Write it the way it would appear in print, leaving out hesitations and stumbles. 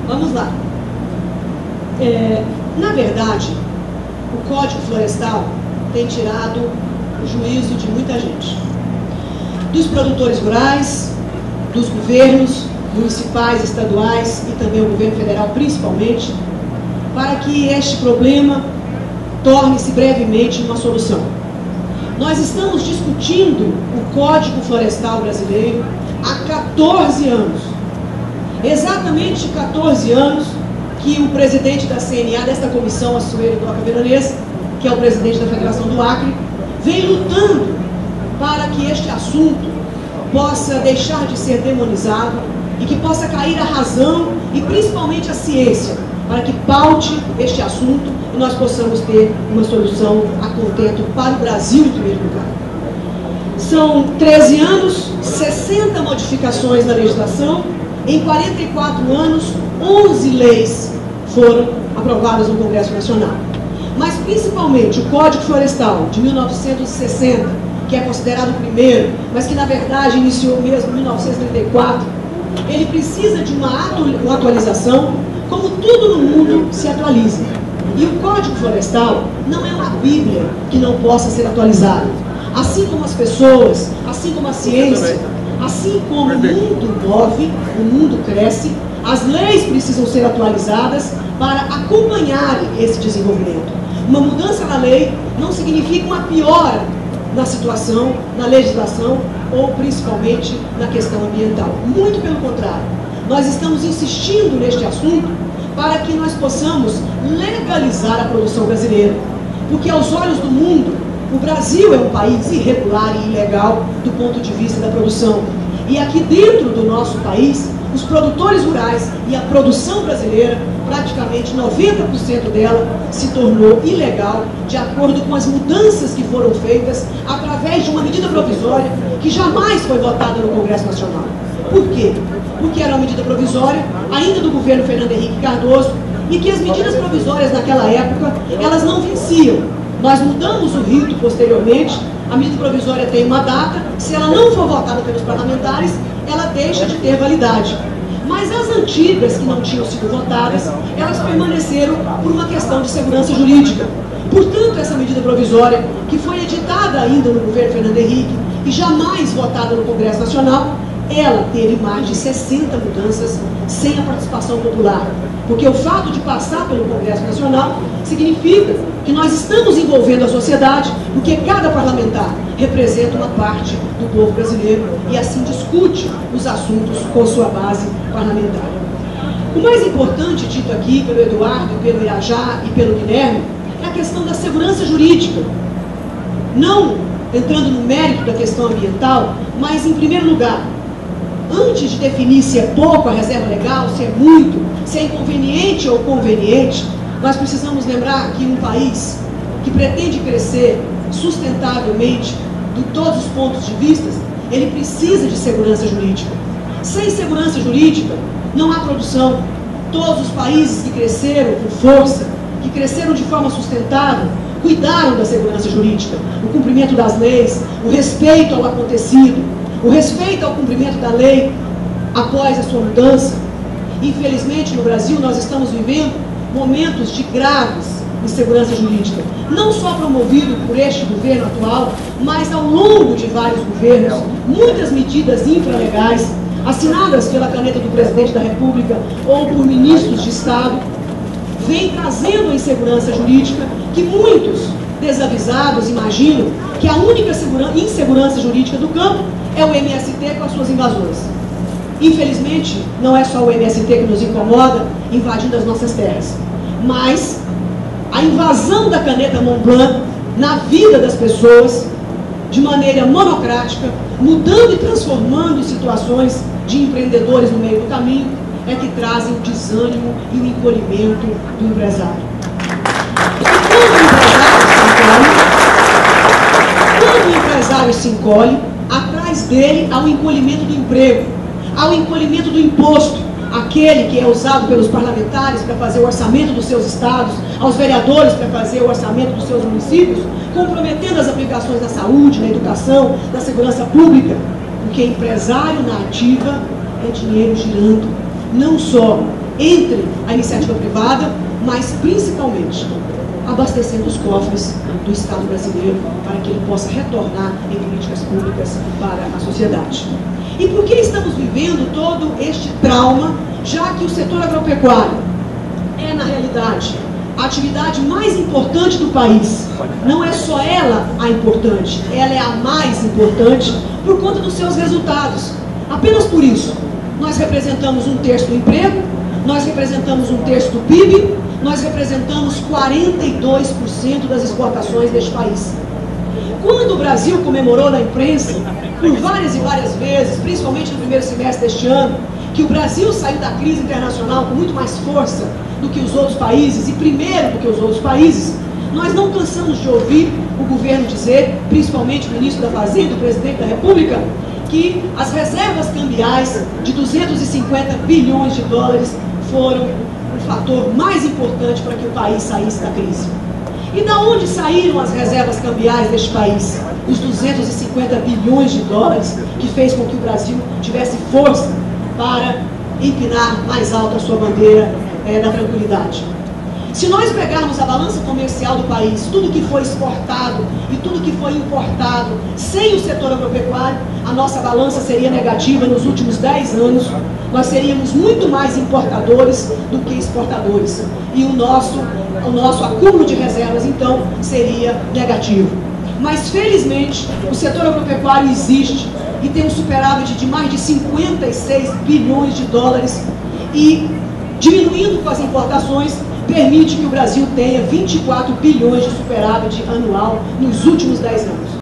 Vamos lá. Na verdade, o Código Florestal tem tirado o juízo de muita gente. Dos produtores rurais, dos governos municipais, estaduais e também o governo federal principalmente, para que este problema torne-se brevemente uma solução. Nós estamos discutindo o Código Florestal brasileiro há 14 anos. Exatamente 14 anos que o presidente da CNA, desta comissão, Assuero Doca Veronese, que é o presidente da Federação do Acre, vem lutando para que este assunto possa deixar de ser demonizado e que possa cair a razão e principalmente a ciência, para que paute este assunto e nós possamos ter uma solução a contento para o Brasil em primeiro lugar. São 13 anos, 60 modificações na legislação, em 44 anos, 11 leis foram aprovadas no Congresso Nacional. Mas principalmente o Código Florestal de 1960, que é considerado o primeiro, mas que na verdade iniciou mesmo em 1934, ele precisa de uma atualização, como tudo no mundo se atualiza. E o Código Florestal não é uma Bíblia que não possa ser atualizada. Assim como as pessoas, assim como a ciência, assim como o mundo move, o mundo cresce, as leis precisam ser atualizadas para acompanhar esse desenvolvimento. Uma mudança na lei não significa uma piora na situação, na legislação ou principalmente na questão ambiental. Muito pelo contrário. Nós estamos insistindo neste assunto para que nós possamos legalizar a produção brasileira. Porque aos olhos do mundo, o Brasil é um país irregular e ilegal do ponto de vista da produção. E aqui dentro do nosso país, os produtores rurais e a produção brasileira, praticamente 90% dela se tornou ilegal de acordo com as mudanças que foram feitas através de uma medida provisória que jamais foi votada no Congresso Nacional. Por quê? Porque era uma medida provisória, ainda do governo Fernando Henrique Cardoso, e que as medidas provisórias naquela época, elas não venciam. Nós mudamos o rito posteriormente, a medida provisória tem uma data, se ela não for votada pelos parlamentares, ela deixa de ter validade. Mas as antigas, que não tinham sido votadas, elas permaneceram por uma questão de segurança jurídica. Portanto, essa medida provisória, que foi editada ainda no governo Fernando Henrique e jamais votada no Congresso Nacional, ela teve mais de 60 mudanças sem a participação popular. Porque o fato de passar pelo Congresso Nacional significa que nós estamos envolvendo a sociedade, porque cada parlamentar representa uma parte do povo brasileiro e assim discute os assuntos com sua base parlamentar. O mais importante, dito aqui pelo Eduardo, pelo Irajá e pelo Guilherme, é a questão da segurança jurídica. Não entrando no mérito da questão ambiental, mas em primeiro lugar, antes de definir se é pouco a reserva legal, se é muito, se é inconveniente ou conveniente, nós precisamos lembrar que um país que pretende crescer sustentavelmente, de todos os pontos de vista, ele precisa de segurança jurídica. Sem segurança jurídica, não há produção. Todos os países que cresceram com força, que cresceram de forma sustentável, cuidaram da segurança jurídica, o cumprimento das leis, o respeito ao acontecido, o respeito ao cumprimento da lei após a sua mudança. Infelizmente, no Brasil, nós estamos vivendo momentos de graves insegurança jurídica, não só promovido por este governo atual, mas ao longo de vários governos, muitas medidas infralegais, assinadas pela caneta do presidente da República ou por ministros de Estado, vem trazendo a insegurança jurídica que muitos desavisados imaginam que a única insegurança jurídica do campo é o MST com as suas invasões. Infelizmente, não é só o MST que nos incomoda invadindo as nossas terras, mas a invasão da caneta Mont Blanc na vida das pessoas, de maneira monocrática, mudando e transformando situações de empreendedores no meio do caminho, é que trazem o desânimo e o encolhimento do empresário. Quando o empresário se encolhe, atrás dele há o encolhimento do emprego, há o encolhimento do imposto, aquele que é usado pelos parlamentares para fazer o orçamento dos seus estados, aos vereadores para fazer o orçamento dos seus municípios, comprometendo as aplicações na saúde, na educação, na segurança pública, porque empresário na ativa é dinheiro girando, não só entre a iniciativa privada, mas principalmente abastecendo os cofres do Estado brasileiro para que ele possa retornar em políticas públicas para a sociedade. E por que estamos vivendo todo este trauma, já que o setor agropecuário é, na realidade, a atividade mais importante do país? Não é só ela a importante, ela é a mais importante por conta dos seus resultados. Apenas por isso, nós representamos 1/3 do emprego, nós representamos 1/3 do PIB, nós representamos 42% das exportações deste país. Quando o Brasil comemorou na imprensa, por várias e várias vezes, principalmente no primeiro semestre deste ano, que o Brasil saiu da crise internacional com muito mais força do que os outros países, e primeiro do que os outros países, nós não cansamos de ouvir o governo dizer, principalmente o ministro da Fazenda, o presidente da República, que as reservas cambiais de 250 bilhões de dólares foram o fator mais importante para que o país saísse da crise. E da onde saíram as reservas cambiais deste país? Os 250 bilhões de dólares que fez com que o Brasil tivesse força para empinar mais alta a sua bandeira da tranquilidade. Se nós pegarmos a balança comercial do país, tudo que foi exportado e tudo que foi importado sem o setor agropecuário, a nossa balança seria negativa nos últimos 10 anos. Nós seríamos muito mais importadores do que exportadores. E o nosso acúmulo de reservas, então, seria negativo. Mas, felizmente, o setor agropecuário existe e tem um superávit de mais de 56 bilhões de dólares e, diminuindo com as importações, permite que o Brasil tenha 24 bilhões de superávit anual nos últimos 10 anos.